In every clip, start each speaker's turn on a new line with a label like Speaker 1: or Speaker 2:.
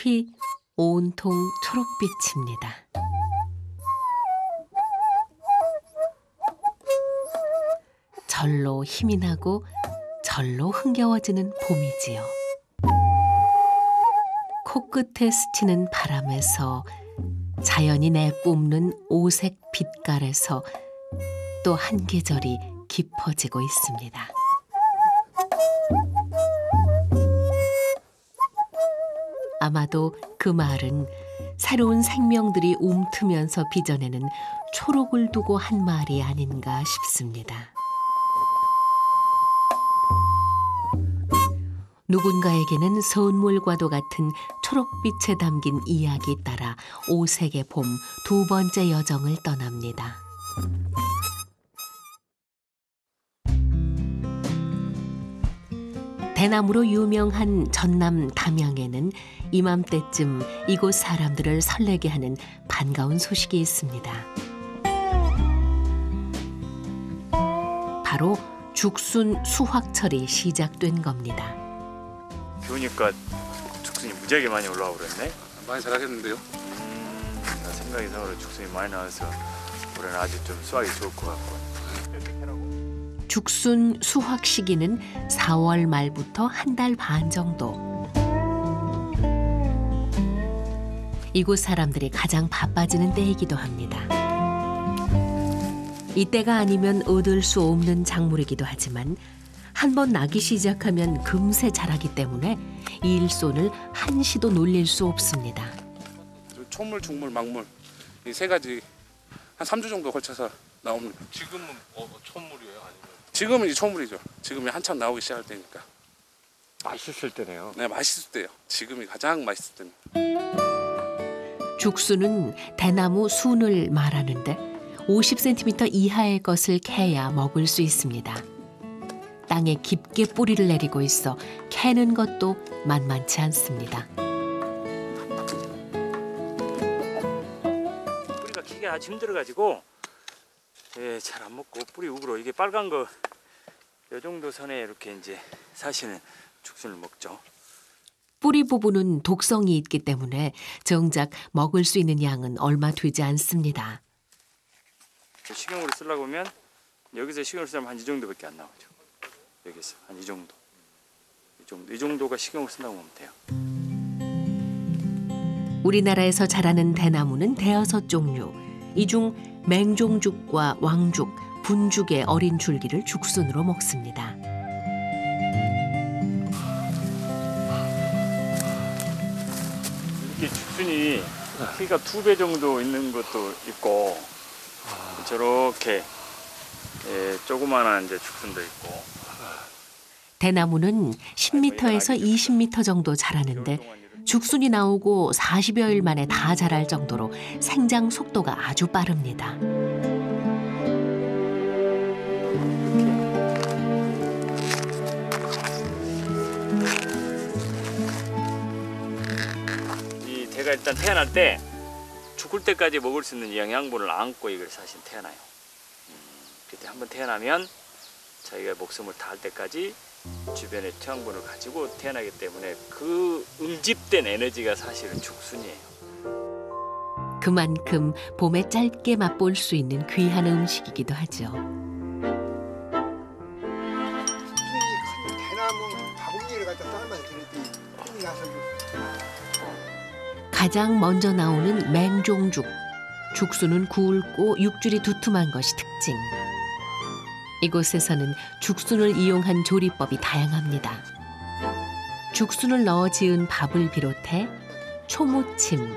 Speaker 1: 숲이 온통 초록빛입니다. 절로 힘이 나고 절로 흥겨워지는 봄이지요. 코끝에 스치는 바람에서 자연이 내뿜는 오색 빛깔에서 또 한 계절이 깊어지고 있습니다. 아마도 그 말은 새로운 생명들이 움트면서 빚어내는 초록을 두고 한 말이 아닌가 싶습니다. 누군가에게는 선물과도 같은 초록빛에 담긴 이야기 따라 오색의 봄 두 번째 여정을 떠납니다. 대나무로 유명한 전남 담양에는 이맘때쯤 이곳 사람들을 설레게 하는 반가운 소식이 있습니다. 바로 죽순 수확철이 시작된 겁니다.
Speaker 2: 비 오니까 죽순이 무지하게 많이 올라오고 그랬네.
Speaker 3: 많이 자라겠는데요?
Speaker 2: 나 생각이상으로 죽순이 많이 나와서 올해는 아주 좀 수확이 좋을 것 같고.
Speaker 1: 죽순 수확 시기는 4월 말부터 한 달 반 정도. 이곳 사람들이 가장 바빠지는 때이기도 합니다. 이때가 아니면 얻을 수 없는 작물이기도 하지만 한번 나기 시작하면 금세 자라기 때문에 이 일손을 한시도 놀릴 수 없습니다.
Speaker 3: 초물, 중물, 막물 이 세 가지 한 3주 정도 걸쳐서 나옵니다.
Speaker 4: 지금은 초물이에요? 아니면?
Speaker 3: 지금은 이제 초물이죠. 지금이 한참 나오기 시작할 때니까.
Speaker 2: 맛있을 때네요.
Speaker 3: 네, 맛있을 때요. 지금이 가장 맛있을 때입니다.
Speaker 1: 죽순은 대나무 순을 말하는데 50cm 이하의 것을 캐야 먹을 수 있습니다. 땅에 깊게 뿌리를 내리고 있어 캐는 것도 만만치 않습니다.
Speaker 2: 뿌리가 키가 아주 힘들어가지고 잘 안 먹고 뿌리 우그러 이게 빨간 거 이 정도 선에 이렇게 이제 사시는 죽순을 먹죠.
Speaker 1: 뿌리 부분은 독성이 있기 때문에 정작 먹을 수 있는 양은 얼마 되지 않습니다.
Speaker 2: 식용으로 쓰려고 하면 여기서 식용으로 쓰면 한 이 정도밖에 안 나오죠. 여기서 한 이 정도. 이 정도가 식용으로 쓴다고 보면 돼요.
Speaker 1: 우리나라에서 자라는 대나무는 대여섯 종류. 이 중 맹종죽과 왕죽, 분죽의 어린 줄기를 죽순으로 먹습니다.
Speaker 2: 이렇게 죽순이 키가 2배 정도 있는 것도 있고 저렇게 조그마한 이제 죽순도 있고.
Speaker 1: 대나무는 10m에서 20m 정도 자라는데 죽순이 나오고 40여일 만에 다 자랄 정도로 생장 속도가 아주 빠릅니다.
Speaker 2: 이 대가 일단 태어날 때 죽을 때까지 먹을 수 있는 영양분을 안고 이걸 사실 태어나요. 그때 한번 태어나면 자기가 목숨을 다할 때까지 주변의 토양분을 가지고 태어나기 때문에 그 응집된 에너지가 사실은 죽순이에요.
Speaker 1: 그만큼 봄에 짧게 맛볼 수 있는 귀한 음식이기도 하죠.
Speaker 5: 대나무 바구니를 갖다 삶아서 그랬더니 힘이 나서
Speaker 1: 가장 먼저 나오는 맹종죽. 죽순은 굵고 육줄이 두툼한 것이 특징. 이곳에서는 죽순을 이용한 조리법이 다양합니다. 죽순을 넣어 지은 밥을 비롯해 초무침,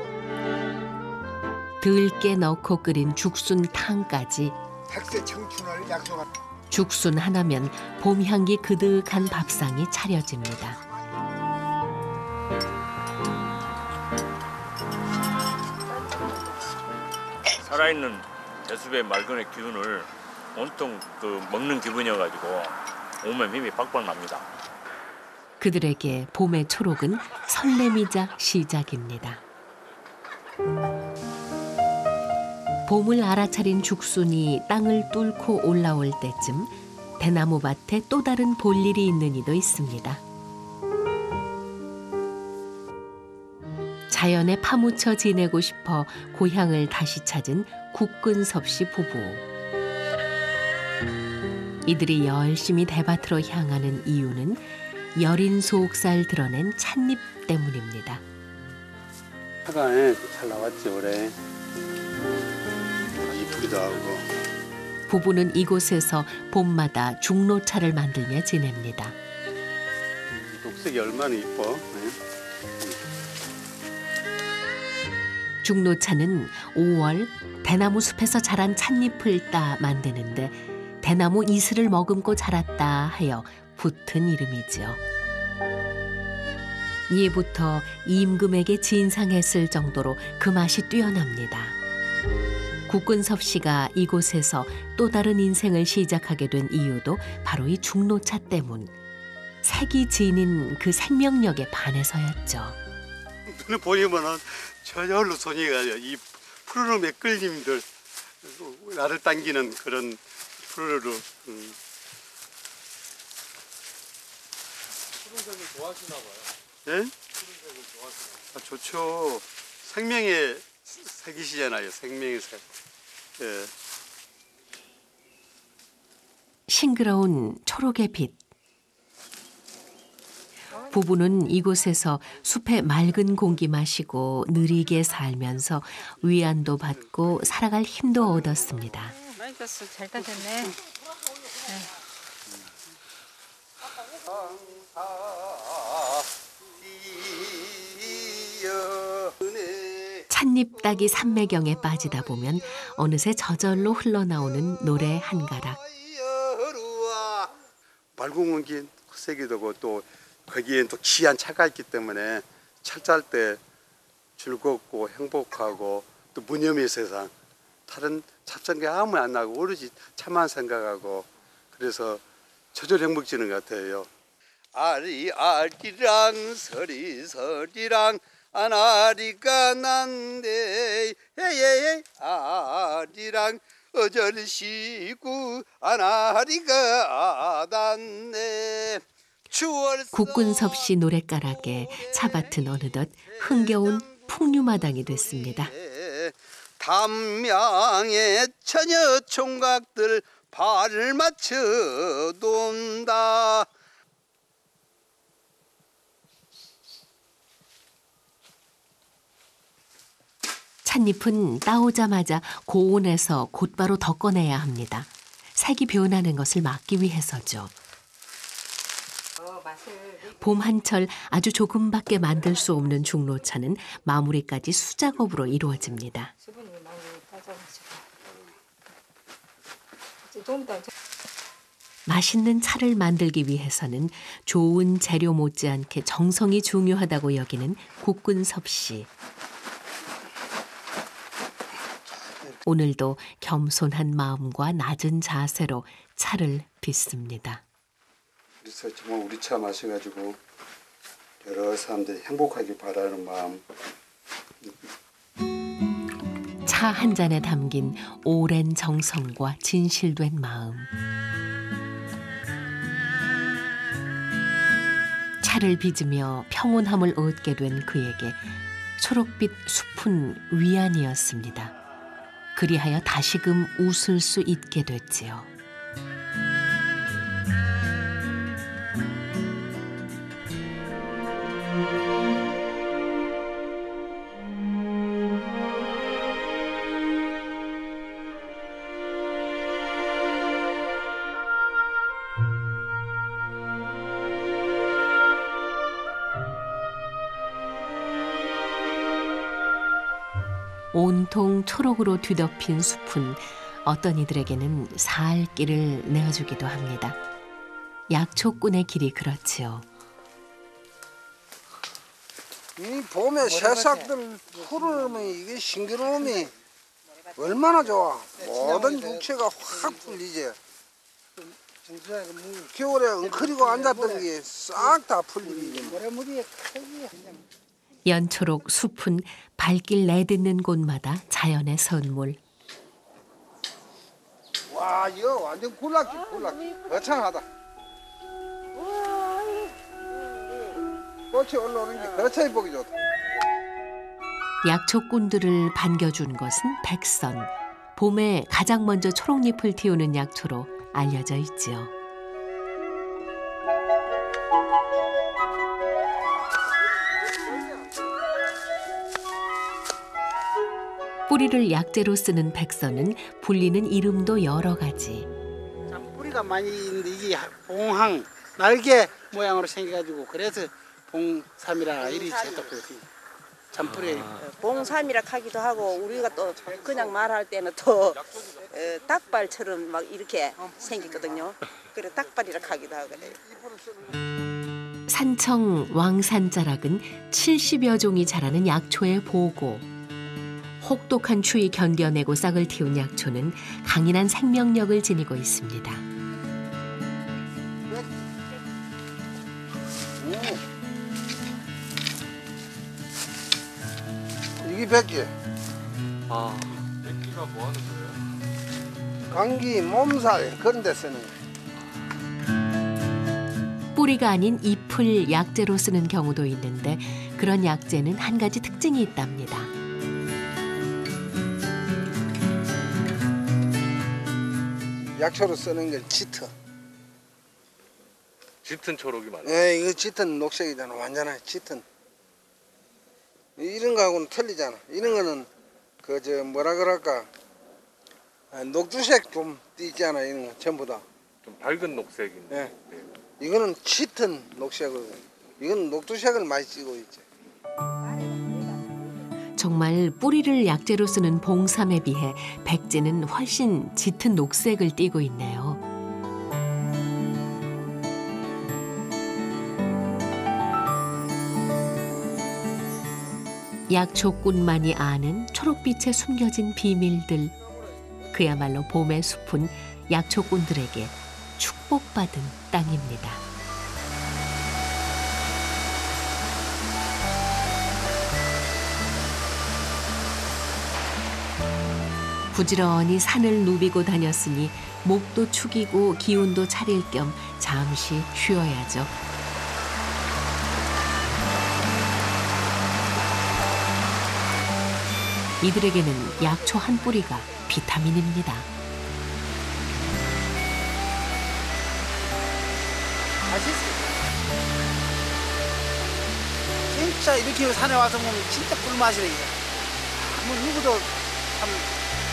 Speaker 1: 들깨 넣고 끓인 죽순탕까지
Speaker 5: 백세 청춘을 약속한
Speaker 1: 죽순 하나면 봄 향기 그득한 밥상이 차려집니다.
Speaker 2: 살아있는 대숲의 맑은의 기운을 온통 그 먹는 기분이어가지고 몸에 힘이 빡빡 납니다.
Speaker 1: 그들에게 봄의 초록은 설렘이자 시작입니다. 봄을 알아차린 죽순이 땅을 뚫고 올라올 때쯤 대나무 밭에 또 다른 볼일이 있는 이도 있습니다. 자연에 파묻혀 지내고 싶어 고향을 다시 찾은 국근섭 씨 부부. 이들이 열심히 대밭으로 향하는 이유는 여린 속살 드러낸 찻잎 때문입니다.
Speaker 6: 차가 잘 나왔지 올해. 이쁘기도 하고.
Speaker 1: 부부는 이곳에서 봄마다 중로차를 만들며 지냅니다.
Speaker 6: 녹색이 얼마나 이뻐.
Speaker 1: 중로차는 5월 대나무 숲에서 자란 찻잎을 따 만드는데 대나무 이슬을 머금고 자랐다 하여 붙은 이름이죠. 이해부터 임금에게 진상했을 정도로 그 맛이 뛰어납니다. 국근섭 씨가 이곳에서 또 다른 인생을 시작하게 된 이유도 바로 이 중로차 때문. 색이 진인 그 생명력에 반해서였죠.
Speaker 6: 눈에 보이면은 저절로 손이 가요. 이 푸르름의 끌림들 나를 당기는 그런 푸르르.
Speaker 4: 푸른색을 좋아하시나 봐요.
Speaker 6: 예?
Speaker 4: 푸른색을 좋아하시나
Speaker 6: 아, 좋죠. 생명의 색이시잖아요. 생명의 색. 예.
Speaker 1: 싱그러운 초록의 빛. 부부는 이곳에서 숲의 맑은 공기 마시고 느리게 살면서 위안도 받고 살아갈 힘도 얻었습니다.
Speaker 7: 많이 땄어. 잘 따졌네. 찻잎
Speaker 1: 따기 산매경에 빠지다 보면 어느새 저절로 흘러나오는 노래 한 가락.
Speaker 6: 맑은 공기 흑색이 되고 또 거기엔 또 귀한 차가 있기 때문에 찰 때 즐겁고 행복하고 또 무념의 세상. 다른 잡생각 아무 안 나고 오로지 차만 생각하고 그래서 저절로 행복해지는 것 같아요. 아리 아리랑 서리 서리랑 아나리가 난데 헤헤헤 아리랑 어절시구 아나리가 아단네.
Speaker 1: 국군섭 씨 노랫가락에 차밭은 어느덧 흥겨운 풍류마당이 됐습니다.
Speaker 6: 담양의 처녀 총각들 발을 맞춰 돈다.
Speaker 1: 찻잎은 따오자마자 고온에서 곧바로 덮어내야 합니다. 색이 변하는 것을 막기 위해서죠. 봄 한철 아주 조금밖에 만들 수 없는 중로차는 마무리까지 수작업으로 이루어집니다. 맛있는 차를 만들기 위해서는 좋은 재료 못지않게 정성이 중요하다고 여기는 국군섭 씨. 오늘도 겸손한 마음과 낮은 자세로 차를 빚습니다.
Speaker 6: 그래서 정말 우리 차 마셔가지고 여러 사람들이 행복하길 바라는 마음.
Speaker 1: 차 한 잔에 담긴 오랜 정성과 진실된 마음. 차를 빚으며 평온함을 얻게 된 그에게 초록빛 숲은 위안이었습니다. 그리하여 다시금 웃을 수 있게 됐지요. 온통 초록으로 뒤덮인 숲은 어떤 이들에게는 살 길을 내어주기도 합니다. 약초꾼의 길이 그렇지요.
Speaker 8: 이 봄에 새싹들 푸르면 이게 싱그러움이 얼마나 좋아. 모든 육체가 확 풀리지. 겨울에 엉클이고 앉았던 게 싹 다 풀리지.
Speaker 1: 연초록 숲은 발길 내딛는 곳마다 자연의 선물.
Speaker 8: 와, 이거 완전 굴락지, 굴락지. 거창하다. 꽃이 올라오는 게 거창히 보기 좋다.
Speaker 1: 약초꾼들을 반겨준 것은 백선. 봄에 가장 먼저 초록잎을 틔우는 약초로 알려져 있지요. 뿌리를 약재로 쓰는 백선은 불리는 이름도 여러 가지.
Speaker 8: 참 뿌리가 많이 있는데 이게 봉황 날개 모양으로 생겨가지고 그래서 봉삼이라 이리 지었다고 참뿌리.
Speaker 9: 봉삼이라 하기도 하고 우리가 또 그냥 말할 때는 또 닭발처럼 막 이렇게 생겼거든요. 그래 닭발이라 하기도 하고 그래요.
Speaker 1: 산청 왕산자락은 70여 종이 자라는 약초의 보고. 혹독한 추위 견뎌내고 싹을 틔운 약초는 강인한 생명력을 지니고 있습니다.
Speaker 8: 이게 백기.
Speaker 4: 아, 백기가 뭐 하는 거예요?
Speaker 8: 감기, 몸살 그런 데 쓰는 거.
Speaker 1: 뿌리가 아닌 잎을 약재로 쓰는 경우도 있는데 그런 약재는 한 가지 특징이 있답니다.
Speaker 8: 약초로 쓰는 게 짙어.
Speaker 4: 짙은 초록이 많아요.
Speaker 8: 예, 이거 짙은 녹색이잖아. 완전한 짙은. 이런 거하고는 틀리잖아. 이런 거는 그 저 뭐라 그럴까 녹두색 좀 띄잖아. 이런 거 전부 다.
Speaker 4: 좀 밝은 녹색인데.
Speaker 8: 예. 이거는 짙은 녹색으로. 이건 녹두색을 많이 띄고 있지.
Speaker 1: 정말 뿌리를 약재로 쓰는 봉삼에 비해 백제는 훨씬 짙은 녹색을 띠고 있네요. 약초꾼만이 아는 초록빛에 숨겨진 비밀들. 그야말로 봄의 숲은 약초꾼들에게 축복받은 땅입니다. 부지런히 산을 누비고 다녔으니 목도 축이고 기운도 차릴 겸 잠시 쉬어야죠. 이들에게는 약초 한 뿌리가 비타민입니다.
Speaker 8: 맛있어. 진짜 이렇게 산에 와서 보면 진짜 꿀맛이래. 뭐 누구도 참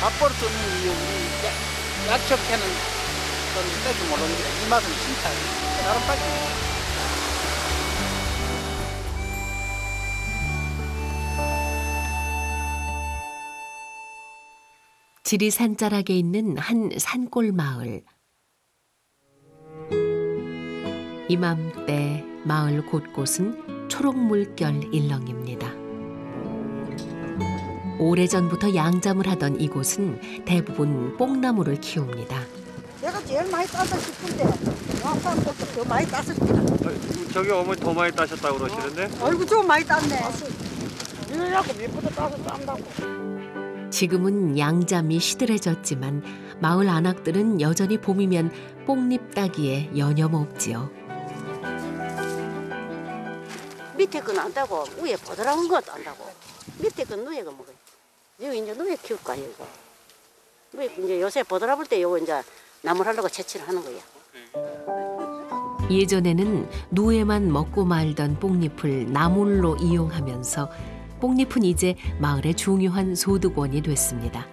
Speaker 8: 맛볼 수 없는 이유. 우리 약초 캐는 건 때도 모르는데 이 맛은 진짜 다른 바지.
Speaker 1: 지리산 자락에 있는 한 산골 마을. 이맘때 마을 곳곳은 초록 물결 일렁입니다. 오래전부터 양잠을 하던 이곳은 대부분 뽕나무를 키웁니다.
Speaker 9: 내가 제일 많이 땄다 싶은데 아빠한테도 더 많이 땄을
Speaker 4: 저기 어머니 더 많이 따셨다고 그러시는데?
Speaker 9: 아이고 좀 많이 땄네. 이러려고 몇 포도 따서 딴다고.
Speaker 1: 지금은 양잠이 시들해졌지만 마을 안악들은 여전히 봄이면 뽕잎 따기에 여념없지요.
Speaker 9: 밑에 건 안 따고 위에 보드라운 거 딴다고. 밑에 건 누에가 먹어요. 여기 이제 누에 키울 거야 이거. 누에 이제 요새 보드라볼 때 요거 이제 나물 하려고 채취를 하는 거야.
Speaker 1: 예전에는 누에만 먹고 말던 뽕잎을 나물로 이용하면서 뽕잎은 이제 마을의 중요한 소득원이 됐습니다.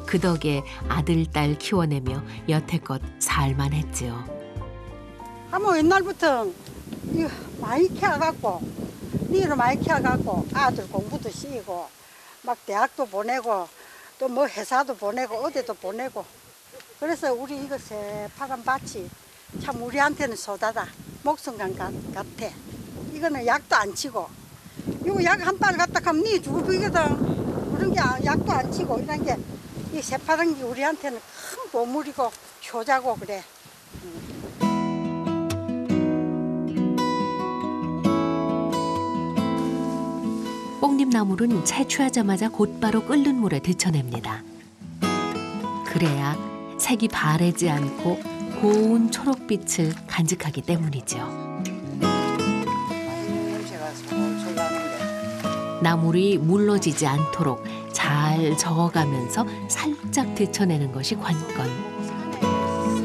Speaker 1: 그 덕에 아들, 딸 키워내며 여태껏 살만했지요.
Speaker 7: 뭐 옛날부터 이거 많이 키워갖고 니를 많이 키워갖고 아들 공부도 시키고 막 대학도 보내고 또 뭐 회사도 보내고 어디도 보내고 그래서 우리 이거 새파란 밭이 참 우리한테는 소다다 목숨감 같아. 이거는 약도 안 치고 이거 약 한 발 갖다 가면 니 죽을 거거든. 그런 게 약도 안 치고 이런 게 이 새파란 게 우리한테는 큰 보물이고 효자고 그래.
Speaker 1: 뽕잎나물은 채취하자마자 곧바로 끓는 물에 데쳐냅니다. 그래야 색이 바래지 않고 고운 초록빛을 간직하기 때문이죠.
Speaker 7: 냄새가 솔솔 나는데
Speaker 1: 나물이 물러지지 않도록 잘 저어가면서 살짝 데쳐내는 것이 관건.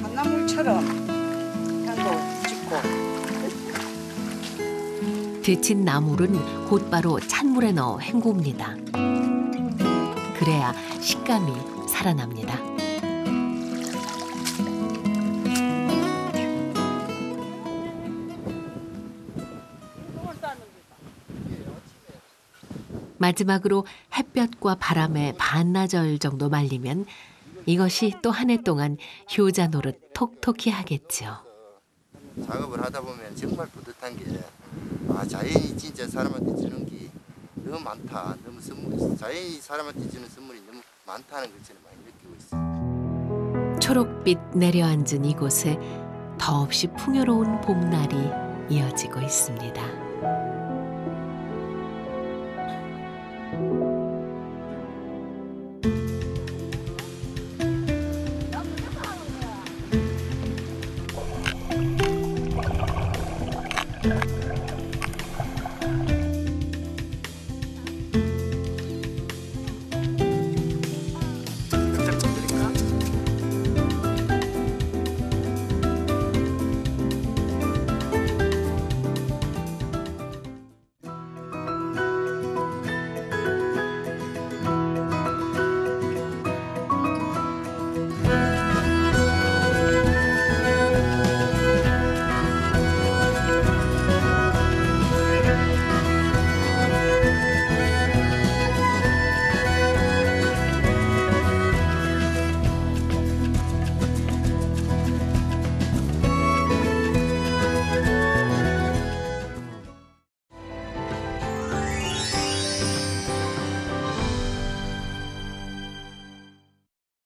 Speaker 7: 산나물처럼 향도 짙고.
Speaker 1: 데친 나물은 곧바로 찬물에 넣어 헹굽니다. 그래야 식감이 살아납니다. 마지막으로 햇볕과 바람에 반나절 정도 말리면 이것이 또 한 해 동안 효자 노릇 톡톡히 하겠죠.
Speaker 10: 작업을 하다 보면 정말 뿌듯한 게 자연이 진짜 사람한테 주는 게 너무 많다. 너무 선물, 자연이 사람한테 주는 선물이 너무 많다는 걸 저는 많이 느끼고 있어요.
Speaker 1: 초록빛 내려앉은 이곳에 더없이 풍요로운 봄날이 이어지고 있습니다.